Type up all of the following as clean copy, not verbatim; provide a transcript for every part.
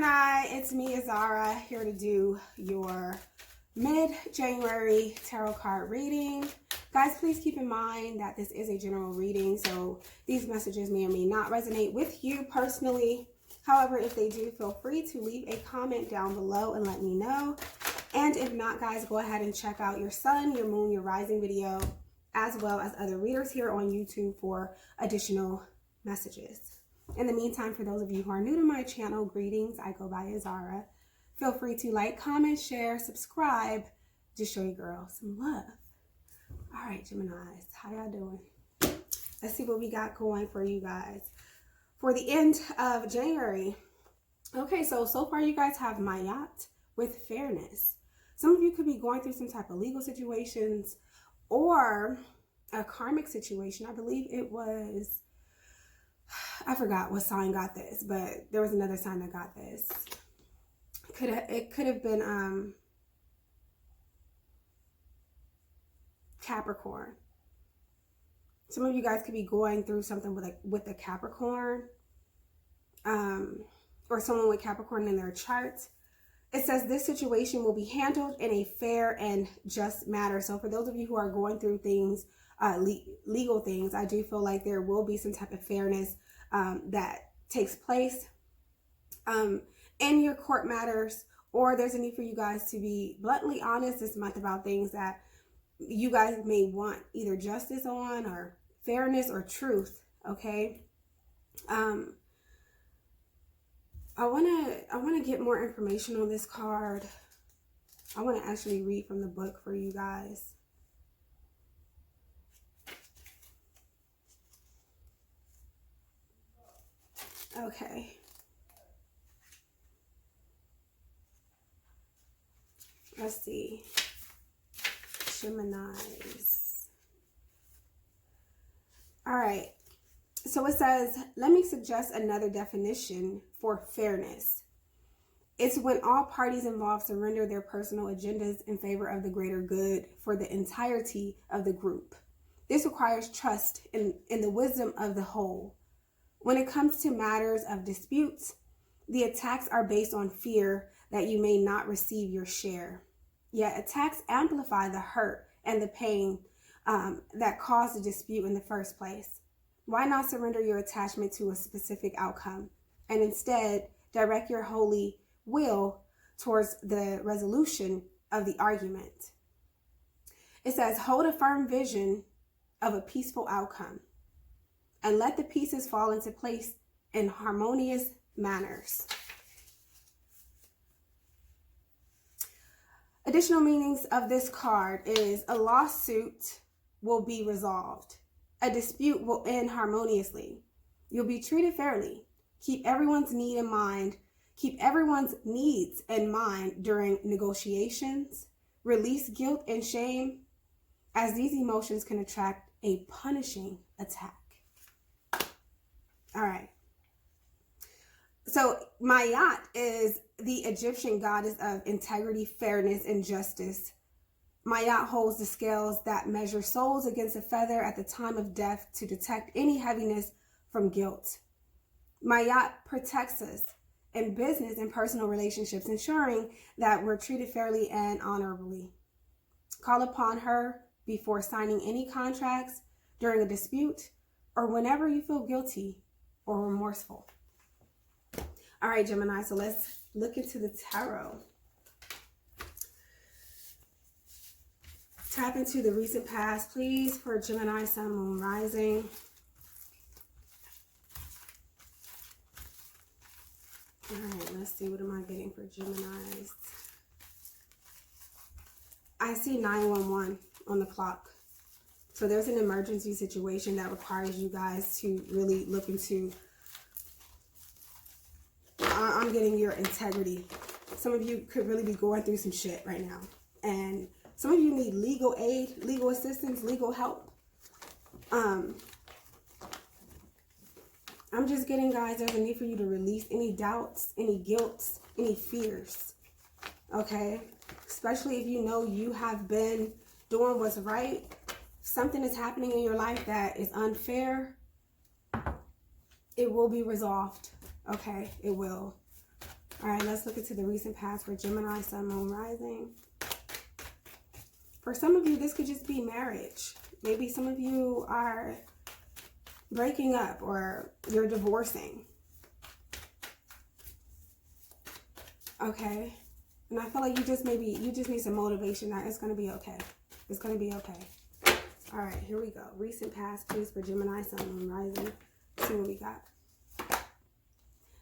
Gemini, it's me, Azara, here to do your mid-January tarot card reading. Guys, please keep in mind that this is a general reading, so these messages may or may not resonate with you personally. However, if they do, feel free to leave a comment down below and let me know. And if not, guys, go ahead and check out your sun, your moon, your rising video, as well as other readers here on YouTube for additional messages. In the meantime, for those of you who are new to my channel, greetings. I go by Azara. Feel free to like, comment, share, subscribe. Just show your girl some love. All right, Geminis, how y'all doing? Let's see what we got going for you guys for the end of January. Okay, so far you guys have Mayat with fairness. Some of you could be going through some type of legal situations or a karmic situation. I believe it was, I forgot what sign got this, but there was another sign that got this. It could have been Capricorn. Some of you guys could be going through something with a Capricorn, or someone with Capricorn in their chart. It says this situation will be handled in a fair and just manner. So for those of you who are going through things, legal things, I do feel like there will be some type of fairness that takes place in your court matters, or there's a need for you guys to be bluntly honest this month about things that you guys may want either justice on or fairness or truth. Okay. I want to get more information on this card. I want to actually read from the book for you guys. Okay. Let's see. Geminis. All right. So it says, let me suggest another definition for fairness. It's when all parties involved surrender their personal agendas in favor of the greater good for the entirety of the group. This requires trust in the wisdom of the whole. When it comes to matters of disputes, the attacks are based on fear that you may not receive your share. Yet attacks amplify the hurt and the pain that caused the dispute in the first place. Why not surrender your attachment to a specific outcome and instead direct your holy will towards the resolution of the argument? It says, hold a firm vision of a peaceful outcome and let the pieces fall into place in harmonious manners. Additional meanings of this card is a lawsuit will be resolved. A dispute will end harmoniously. You'll be treated fairly. Keep everyone's needs in mind during negotiations. Release guilt and shame, as these emotions can attract a punishing attack. All right. So Mayat is the Egyptian goddess of integrity, fairness, and justice. Mayat holds the scales that measure souls against a feather at the time of death to detect any heaviness from guilt. Mayat protects us in business and personal relationships, ensuring that we're treated fairly and honorably. Call upon her before signing any contracts, during a dispute, or whenever you feel guilty or remorseful. All right, Gemini, so let's look into the tarot. Tap into the recent past, please, for Gemini, Sun, Moon, Rising. All right, let's see. What am I getting for Geminis? I see 911 on the clock. So there's an emergency situation that requires you guys to really look into. I'm getting your integrity. Some of you could really be going through some shit right now. And some of you need legal aid, legal assistance, legal help. I'm just getting, guys, there's a need for you to release any doubts, any guilt, any fears. Okay? Especially if you know you have been doing what's right. Something is happening in your life that is unfair. It will be resolved. Okay? It will. All right, let's look into the recent past for Gemini, Sun, Moon, Rising. For some of you, this could just be marriage. Maybe some of you are breaking up or you're divorcing. Okay. And I feel like you just need some motivation that it's going to be okay. It's going to be okay. All right, here we go. Recent past, please, for Gemini, Sun, Moon, Rising. Let's see what we got.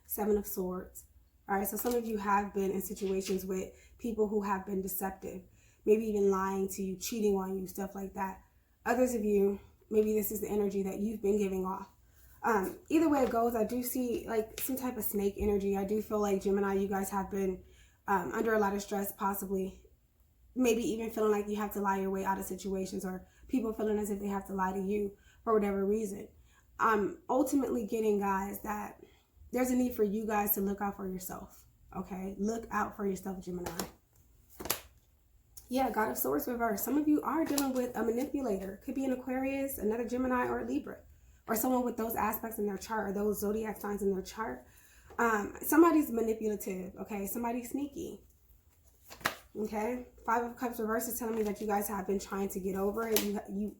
7 of Swords. All right, so some of you have been in situations with people who have been deceptive. Maybe even lying to you, cheating on you, stuff like that. Others of you, maybe this is the energy that you've been giving off. Either way it goes, I do see like some type of snake energy. I do feel like Gemini, you guys have been under a lot of stress, possibly. Maybe even feeling like you have to lie your way out of situations, or people feeling as if they have to lie to you for whatever reason. I'm ultimately getting, guys, that there's a need for you guys to look out for yourself. Okay? Look out for yourself, Gemini. Yeah, God of Swords reverse. Some of you are dealing with a manipulator. Could be an Aquarius, another Gemini, or a Libra. Or someone with those aspects in their chart, or those zodiac signs in their chart. Somebody's manipulative, okay? Somebody's sneaky. Okay? 5 of Cups reverse is telling me that you guys have been trying to get over it.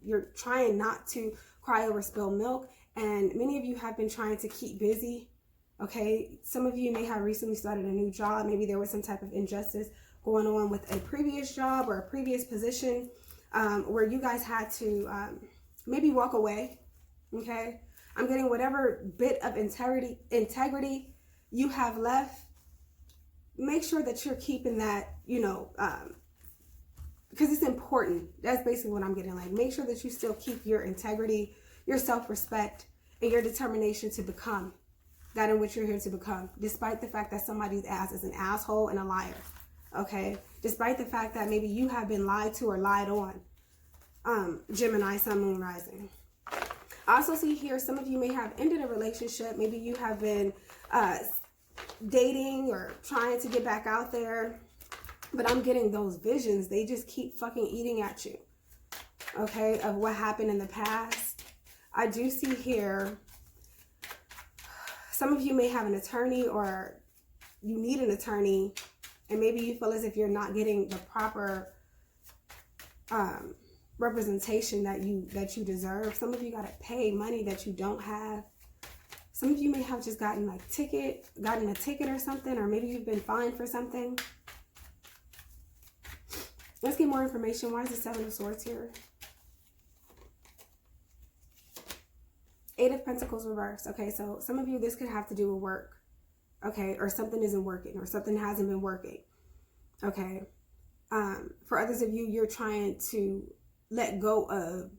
You're trying not to cry over spilled milk. And many of you have been trying to keep busy. Okay? Some of you may have recently started a new job. Maybe there was some type of injustice going on with a previous job or a previous position where you guys had to maybe walk away. Okay? I'm getting whatever bit of integrity you have left. Make sure that you're keeping that, you know, because it's important. That's basically what I'm getting. Like, make sure that you still keep your integrity, your self-respect, and your determination to become that in which you're here to become, despite the fact that somebody's ass is an asshole and a liar. Okay? Despite the fact that maybe you have been lied to or lied on. Gemini, Sun, Moon, Rising. I also see here some of you may have ended a relationship. Maybe you have been dating or trying to get back out there. But I'm getting those visions. They just keep fucking eating at you. Okay? Of what happened in the past. I do see here some of you may have an attorney, or you need an attorney. And maybe you feel as if you're not getting the proper representation that you deserve. Some of you got to pay money that you don't have. Some of you may have just gotten a ticket or something, or maybe you've been fined for something. Let's get more information. Why is the 7 of Swords here? 8 of Pentacles reversed. Okay, so some of you, this could have to do with work. Okay, or something isn't working, or something hasn't been working. Okay. For others of you, you're trying to let go of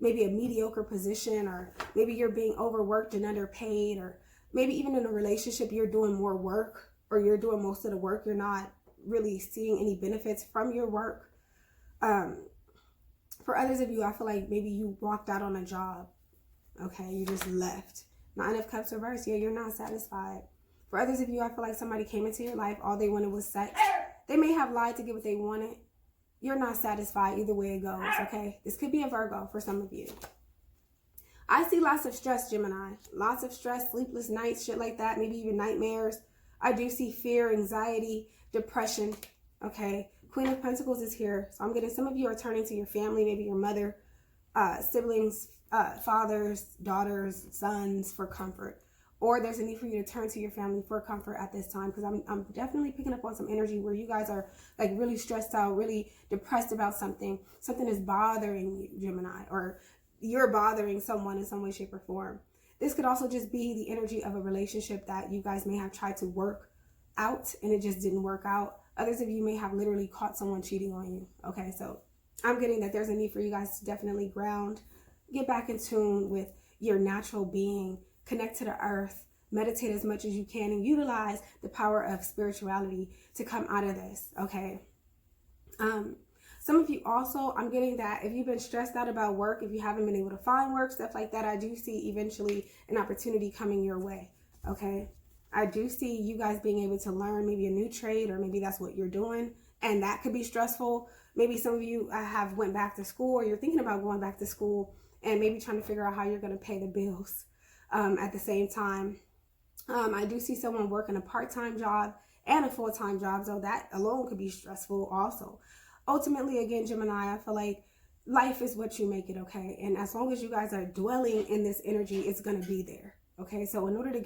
maybe a mediocre position, or maybe you're being overworked and underpaid, or maybe even in a relationship, you're doing more work, or you're doing most of the work. You're not really seeing any benefits from your work. For others of you, I feel like maybe you walked out on a job. Okay, you just left. 9 of Cups reversed. Yeah, you're not satisfied. For others of you, I feel like somebody came into your life, all they wanted was sex. They may have lied to get what they wanted. You're not satisfied either way it goes, okay? This could be a Virgo for some of you. I see lots of stress, Gemini. Lots of stress, sleepless nights, shit like that. Maybe even nightmares. I do see fear, anxiety, depression, okay? Queen of Pentacles is here. So I'm getting some of you are turning to your family, maybe your mother, siblings, fathers, daughters, sons for comfort. Or there's a need for you to turn to your family for comfort at this time, because I'm definitely picking up on some energy where you guys are like really stressed out, really depressed about something. Something is bothering you, Gemini, or you're bothering someone in some way, shape, or form. This could also just be the energy of a relationship that you guys may have tried to work out and it just didn't work out. Others of you may have literally caught someone cheating on you. Okay, so I'm getting that there's a need for you guys to definitely ground, get back in tune with your natural being, connect to the earth, meditate as much as you can, and utilize the power of spirituality to come out of this, okay? Some of you also, I'm getting that if you've been stressed out about work, if you haven't been able to find work, stuff like that, I do see eventually an opportunity coming your way, okay? I do see you guys being able to learn maybe a new trade, or maybe that's what you're doing, and that could be stressful. Maybe some of you have went back to school, or you're thinking about going back to school, and maybe trying to figure out how you're going to pay the bills. At the same time, I do see someone working a part-time job and a full-time job. So that alone could be stressful also. Ultimately, again, Gemini, I feel like life is what you make it, okay? And as long as you guys are dwelling in this energy, it's going to be there, okay? So in order to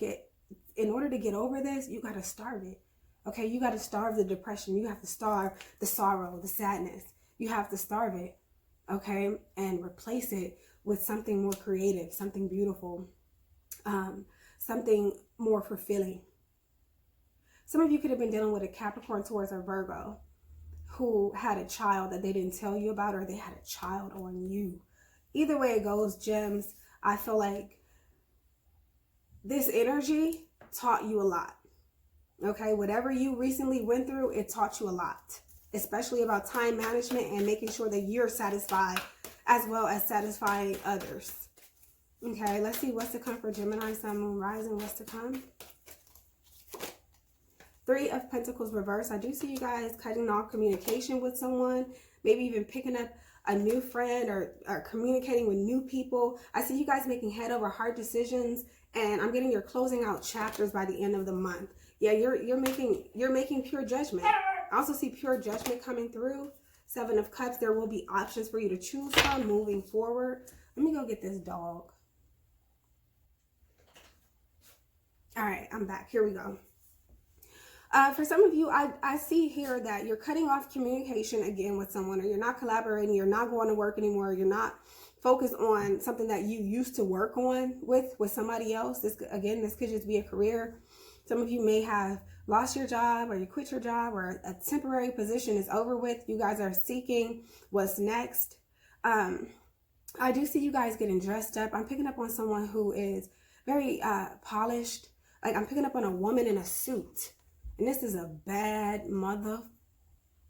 get over this, you got to starve it, okay? You got to starve the depression. You have to starve the sorrow, the sadness. You have to starve it, okay? And replace it with something more creative, something beautiful, something more fulfilling. Some of you could have been dealing with a Capricorn, Taurus, or Virgo who had a child that they didn't tell you about, or they had a child on you. Either way it goes, gems, I feel like this energy taught you a lot. Okay, whatever you recently went through, it taught you a lot, especially about time management and making sure that you're satisfied as well as satisfying others. Okay, let's see what's to come for Gemini, Sun, Moon, Rising. What's to come? 3 of Pentacles reverse. I do see you guys cutting off communication with someone, maybe even picking up a new friend or communicating with new people. I see you guys making head over heart decisions, and I'm getting you're closing out chapters by the end of the month. Yeah, you're making pure judgment. I also see pure judgment coming through. 7 of Cups. There will be options for you to choose from moving forward. Let me go get this dog. All right, I'm back. Here we go. For some of you, I see here that you're cutting off communication again with someone, or you're not collaborating, you're not going to work anymore, you're not focused on something that you used to work on with somebody else. This could just be a career. Some of you may have lost your job, or you quit your job, or a temporary position is over with. You guys are seeking what's next. I do see you guys getting dressed up. I'm picking up on someone who is very polished. Like, I'm picking up on a woman in a suit. And this is a bad mother.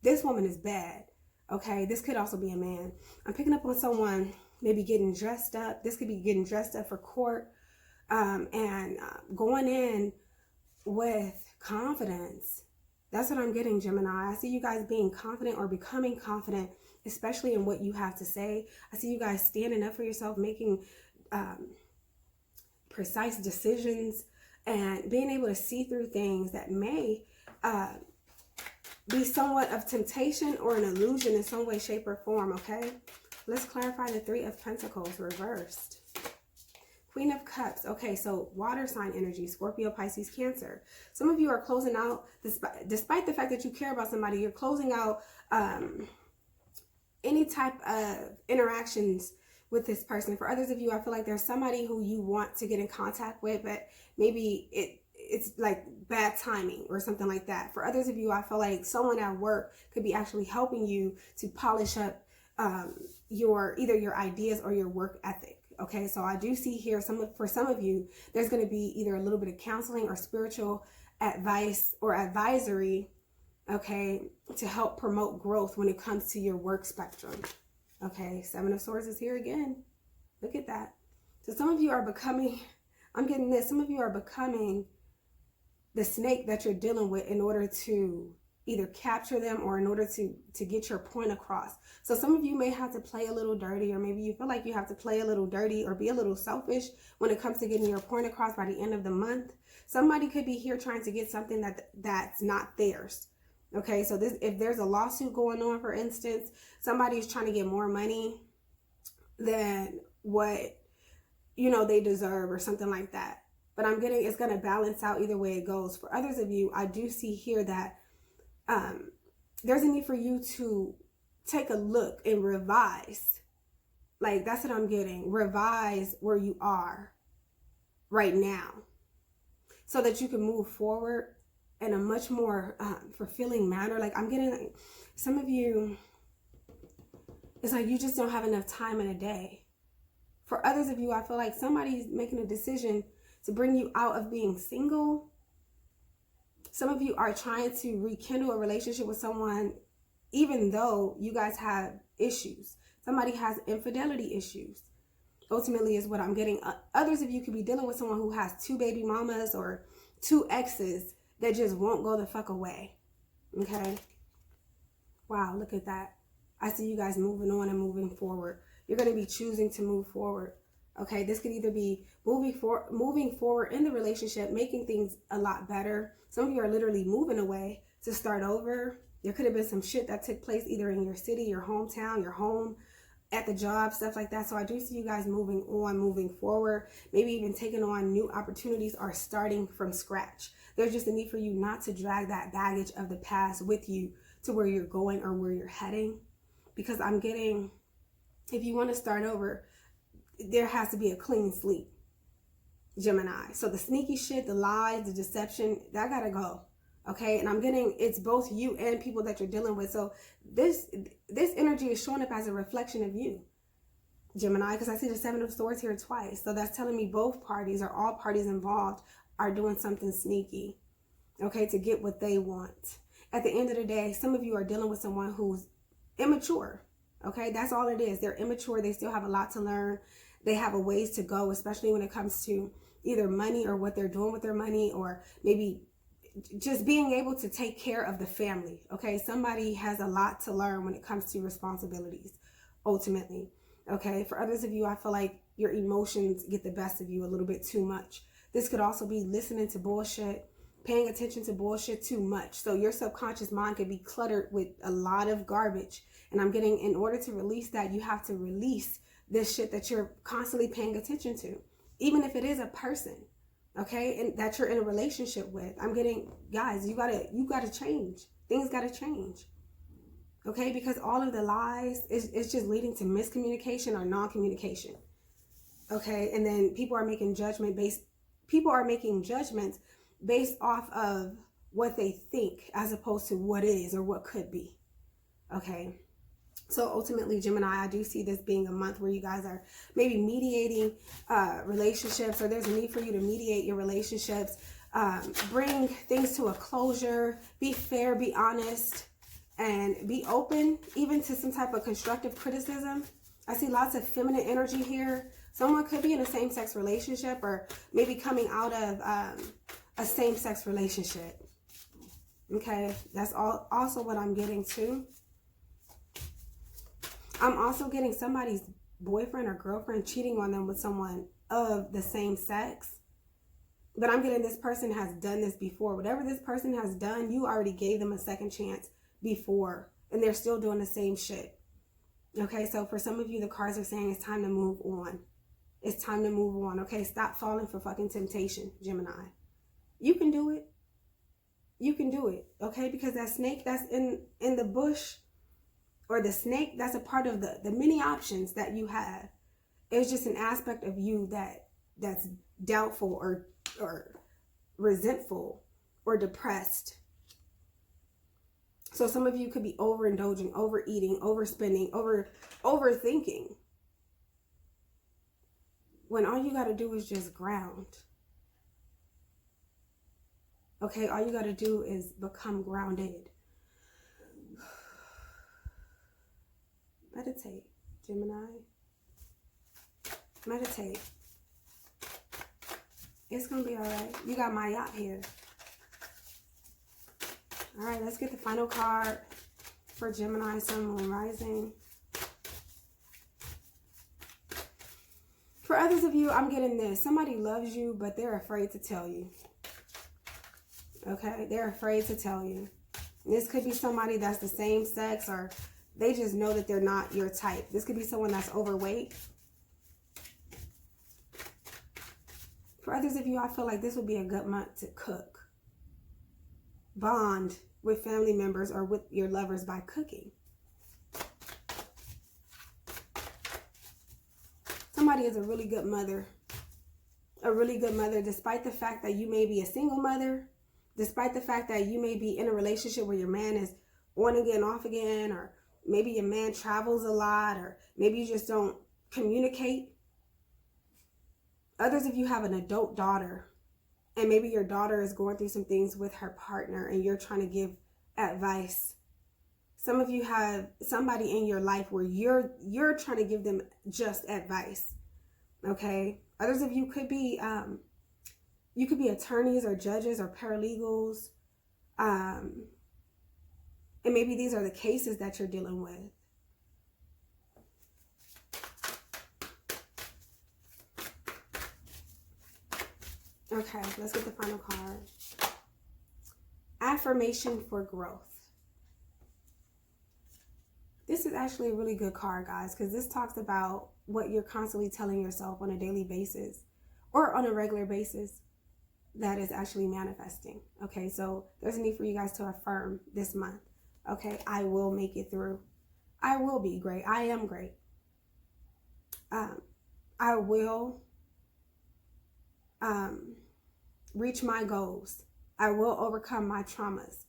This woman is bad. Okay, this could also be a man. I'm picking up on someone maybe getting dressed up. This could be getting dressed up for court, and going in with confidence. That's what I'm getting, Gemini. I see you guys being confident or becoming confident, especially in what you have to say. I see you guys standing up for yourself, making precise decisions, and being able to see through things that may be somewhat of temptation or an illusion in some way, shape, or form, okay? Let's clarify the 3 of Pentacles reversed. Queen of Cups. Okay, so water sign energy, Scorpio, Pisces, Cancer. Some of you are closing out, despite the fact that you care about somebody, you're closing out any type of interactions with this person. For others of you, I feel like there's somebody who you want to get in contact with, but maybe it's like bad timing or something like that. For others of you, I feel like someone at work could be actually helping you to polish up either your ideas or your work ethic. Okay, so I do see here for some of you, there's going to be either a little bit of counseling or spiritual advice or advisory, okay, to help promote growth when it comes to your work spectrum. Okay, 7 of Swords is here again. Look at that. So some of you are becoming, I'm getting this, some of you are becoming the snake that you're dealing with in order to either capture them or in order to get your point across. So some of you may have to play a little dirty, or maybe you feel like you have to play a little dirty or be a little selfish when it comes to getting your point across by the end of the month. Somebody could be here trying to get something that's not theirs. Okay, so if there's a lawsuit going on, for instance, somebody's trying to get more money than what, they deserve or something like that. But I'm getting it's going to balance out either way it goes. For others of you, I do see here that there's a need for you to take a look and revise. Like, that's what I'm getting. Revise where you are right now so that you can move forward in a much more fulfilling manner. Like, I'm getting, like, some of you, it's like you just don't have enough time in a day. For others of you, I feel like somebody's making a decision to bring you out of being single. Some of you are trying to rekindle a relationship with someone, even though you guys have issues. Somebody has infidelity issues, ultimately, is what I'm getting. Others of you could be dealing with someone who has 2 baby mamas or 2 exes that just won't go the fuck away. Okay? Wow, look at that. I see you guys moving on and moving forward. You're going to be choosing to move forward. Okay, this could either be moving forward in the relationship, making things a lot better. Some of you are literally moving away to start over. There could have been some shit that took place either in your city, your hometown, your home, at the job, stuff like that. So I do see you guys moving on, moving forward, maybe even taking on new opportunities or starting from scratch. There's just a need for you not to drag that baggage of the past with you to where you're going or where you're heading. Because I'm getting, if you want to start over, there has to be a clean slate, Gemini. So the sneaky shit, the lies, the deception, that gotta go. Okay, and I'm getting, it's both you and people that you're dealing with. So this energy is showing up as a reflection of you, Gemini, because I see the Seven of Swords here twice. So that's telling me both parties or all parties involved are doing something sneaky, okay, to get what they want. At the end of the day, some of you are dealing with someone who's immature, okay? That's all it is. They're immature. They still have a lot to learn. They have a ways to go, especially when it comes to either money or what they're doing with their money, or maybe just being able to take care of the family, okay? Somebody has a lot to learn when it comes to responsibilities, ultimately, okay? For others of you, I feel like your emotions get the best of you a little bit too much. This could also be listening to bullshit, paying attention to bullshit too much. So your subconscious mind could be cluttered with a lot of garbage. And I'm getting, in order to release that, you have to release this shit that you're constantly paying attention to, even if it is a person, okay, and that you're in a relationship with. I'm getting, guys, you gotta change. Things gotta change, okay, because all of the lies is just leading to miscommunication or non-communication, okay, and then people are making judgments based off of what they think as opposed to what is or what could be, okay. So ultimately, Gemini, I do see this being a month where you guys are maybe mediating relationships, or there's a need for you to mediate your relationships, bring things to a closure, be fair, be honest, and be open even to some type of constructive criticism. I see lots of feminine energy here. Someone could be in a same-sex relationship or maybe coming out of a same-sex relationship. Okay, that's also what I'm getting too. I'm also getting somebody's boyfriend or girlfriend cheating on them with someone of the same sex. But I'm getting this person has done this before. Whatever this person has done, you already gave them a second chance before. And they're still doing the same shit. Okay, so for some of you, the cards are saying it's time to move on. It's time to move on. Okay, stop falling for fucking temptation, Gemini. You can do it. You can do it. Okay, because that snake that's in the bush, or the snake, that's a part of the many options that you have. It's just an aspect of you that's doubtful or resentful or depressed. So some of you could be overindulging, overeating, overspending, overthinking. When all you got to do is just ground. Okay, all you got to do is become grounded. Meditate, Gemini. Meditate. It's going to be all right. You got my yacht here. All right, let's get the final card for Gemini, Sun, Moon, Rising. For others of you, I'm getting this. Somebody loves you, but they're afraid to tell you. Okay, they're afraid to tell you. This could be somebody that's the same sex, or they just know that they're not your type. This could be someone that's overweight. For others of you, I feel like this would be a good month to cook. Bond with family members or with your lovers by cooking. Somebody is a really good mother. A really good mother, despite the fact that you may be a single mother, despite the fact that you may be in a relationship where your man is on again, off again, or maybe your man travels a lot, or maybe you just don't communicate. Others of you have an adult daughter, and maybe your daughter is going through some things with her partner, and you're trying to give advice. Some of you have somebody in your life where you're trying to give them just advice. Okay. Others of you could be attorneys or judges or paralegals. And maybe these are the cases that you're dealing with. Okay, let's get the final card. Affirmation for growth. This is actually a really good card, guys, because this talks about what you're constantly telling yourself on a daily basis or on a regular basis that is actually manifesting. Okay, so there's a need for you guys to affirm this month. Okay, I will make it through. I will be great. I am great. I will reach my goals. I will overcome my traumas.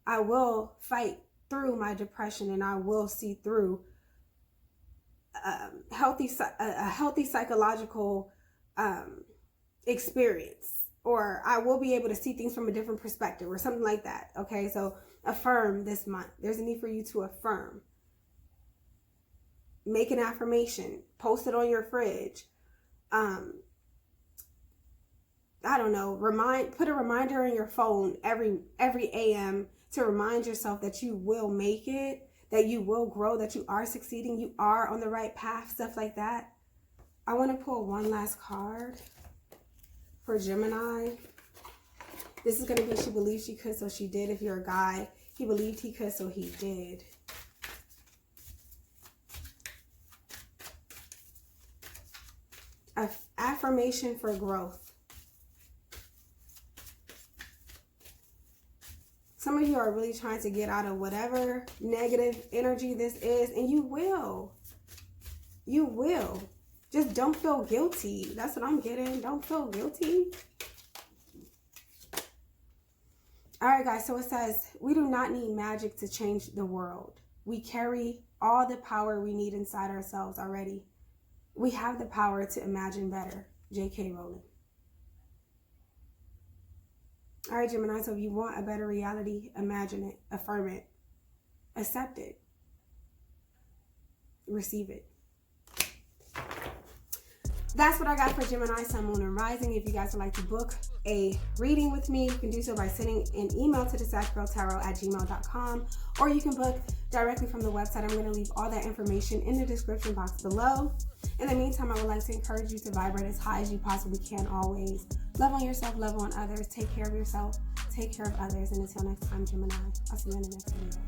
I will fight through my depression, and I will see through a healthy psychological experience, or I will be able to see things from a different perspective or something like that. Okay, so affirm this month. There's a need for you to affirm. Make an affirmation. Post it on your fridge. I don't know, put a reminder on your phone every AM to remind yourself that you will make it, that you will grow, that you are succeeding, you are on the right path, stuff like that. I want to pull one last card for Gemini. This is going to be she believed she could, so she did. If you're a guy, he believed he could, so he did. Affirmation for growth. Some of you are really trying to get out of whatever negative energy this is, and you will. You will. Just don't feel guilty. That's what I'm getting. Don't feel guilty. All right, guys. So it says, we do not need magic to change the world. We carry all the power we need inside ourselves already. We have the power to imagine better. J.K. Rowling. All right, Gemini, so if you want a better reality, imagine it, affirm it, accept it, receive it. That's what I got for Gemini, Sun, Moon, and Rising. If you guys would like to book a reading with me, you can do so by sending an email to thesaggirltarot@gmail.com, or you can book directly from the website. I'm going to leave all that information in the description box below. In the meantime, I would like to encourage you to vibrate as high as you possibly can always. Love on yourself, love on others, take care of yourself, take care of others, and until next time, Gemini, I'll see you in the next video.